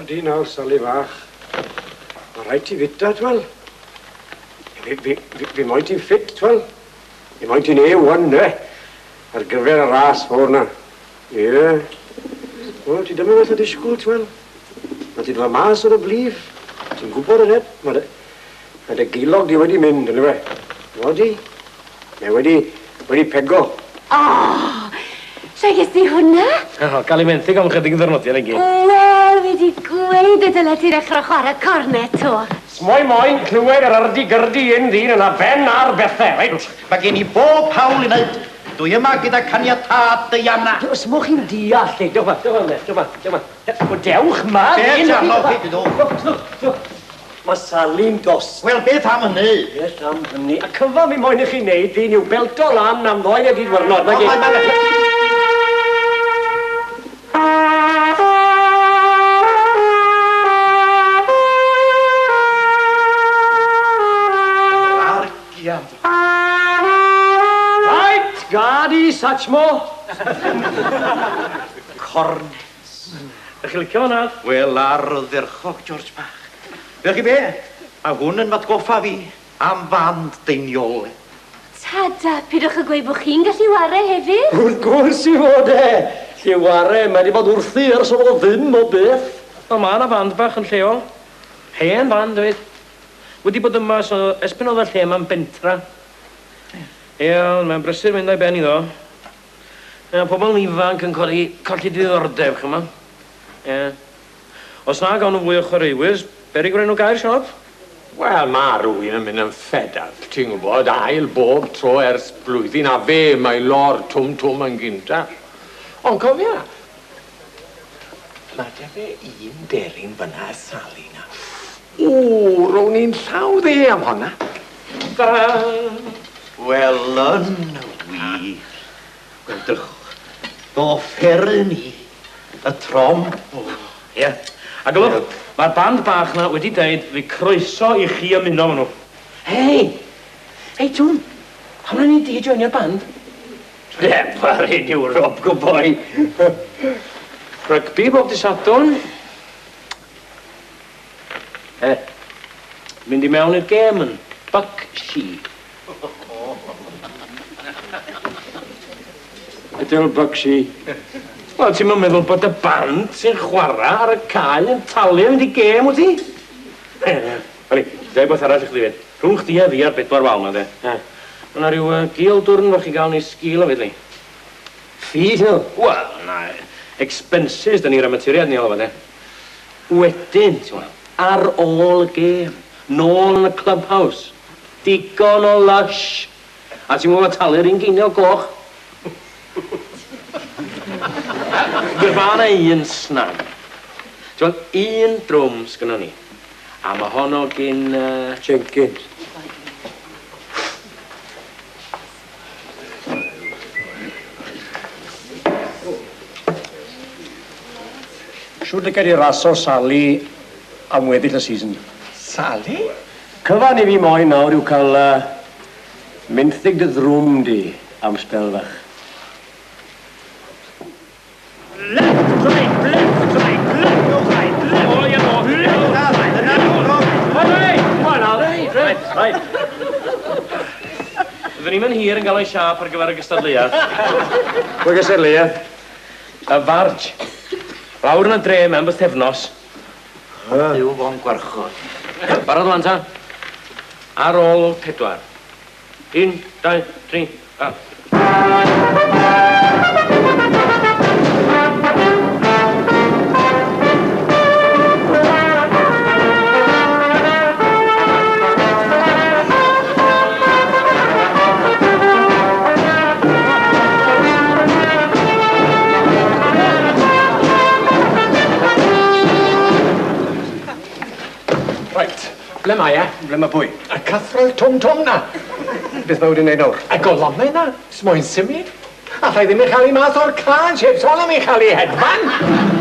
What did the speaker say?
Di nawr, Sally fach. Mae rhaid ti fita, twel. Fi moyn ti'n ffit, twel. Fi moyn ti'n wan, ne? Ar gyfer y ras fawr na. Ie. O, ti dyma fath o disgwyl, twel. Mae ti dwa mas o'r blif. Ti'n gwybod yn ed? Mae dy gilog di wedi mynd, yn efe? Wodi? Mae wedi pego. Lle ges di hwnna? Gael ei menthyg am chydig ddyrnodiad yn gyd. Wel, fi di gweud y dyle ti ddechrau chwarae cornet to. Moyn clywed yr ardi-gyrdi un ddyn yna ben ar bethau, reit? Mae gen i bob hawl i wneud. Dwi yma gyda caniatad dy Ianna. Smwch chi'n deall, lle? Dewch, dewch ma. Beth anodd i ddod? Mae Sally'n dos. Wel, beth am hynny? Beth am hynny? A cyfa mi moyn i chi wneud, ddyn yw belto lan am ddoen a dydwyrnod. Gadi, Satchmo. Cornets. Ydych chi'n licio hwnna? Wel, ardderchog, George Bach. Fe chi be? A hwn yn matgoffa fi am fand deiniol. Tada, pidwch y gweud bod chi'n gallu ware hefyd? Wrth gwrs i fod e. Lle ware, mae wedi bod wrthi ers o ddim o beth. O, mae yna fand bach yn lleol. Hen fand, dweud. Wedi bod yma ers pen oedd y lle yma'n bentra. Ie, mae'n brysur mynd o'i ben iddo. Pobl ifanc yn colli diddordeb, chyma. Ie. Os na gawn nhw fwy o chwaraewyrs, berig gwneud nhw gair siop? Wel, mae rhywun yn mynd yn ffedaf, ti'n gwybod, ail bob tro ers blwyddyn, a fe mae lor twm yn gynta. Ond cofia, mae dy fe un deryn fyna Sally na. Rown ni'n llaw dde am honna. Wel, yn wir. Wel, drychwch. Offer ni y tromp. Ie. A gylwch, mae'r band bach na wedi dweud fi croeso i chi ymuno nhw. Hei, Tŵn, pam na ni di joinio'r band? Par yn Ewrop, go boi. Rygbi bob dy Sadwrn. Mynd i mewn i'r gêm yn buck sheep. Ydy'r buck-shi. Wel, ti'n meddwl bod y band sy'n chwarae ar y cae yn talu yn mynd i gêm, wyt ti? Oli, dweud beth arall i chdi fyd. Rhwng chdi a fi ar bedwar wal na, de. Yna rhyw gil dwrn fach i gael ni sgil o fyd, li. Ffis nhw? Wel, na, expenses dyn ni'r amateriad ni o fa, de. Wedyn, ti'n meddwl, ar ôl y gêm, nôl yn y clubhouse, digon o lush. A ti'n meddwl talu'r un geinio goch? Gyrfana un snag. Ti'n un drwm sgynnon ni. A mae honno gyn... Jenkins. Siwr dy gael i raso Sally am weddill y season. Sally? Cyfan i fi moyn nawr yw cael mynthig dy ddrwm di am spel fach. Left, right, left, right, left, right, left. O, ie, o, left, right, right. Fydden ni'n mynd hir yn gael ei siap ar gyfer y gystadleuaeth. Pwy gystadleuaeth? Y farge. Lawr yn y dre mewn bythefnos. Yw fo'n gwarchod. Barod lan ta? Ar ôl 4. 1, 2, 3, a... Ble mae e? Ble mae pwy? Y cythroedd twm na. Beth mae wedi'i wneud nawr? Y golomau na. Smoen symud. Allai ddim yn cael ei mas o'r can, sef sôn am ei cael ei hedfan.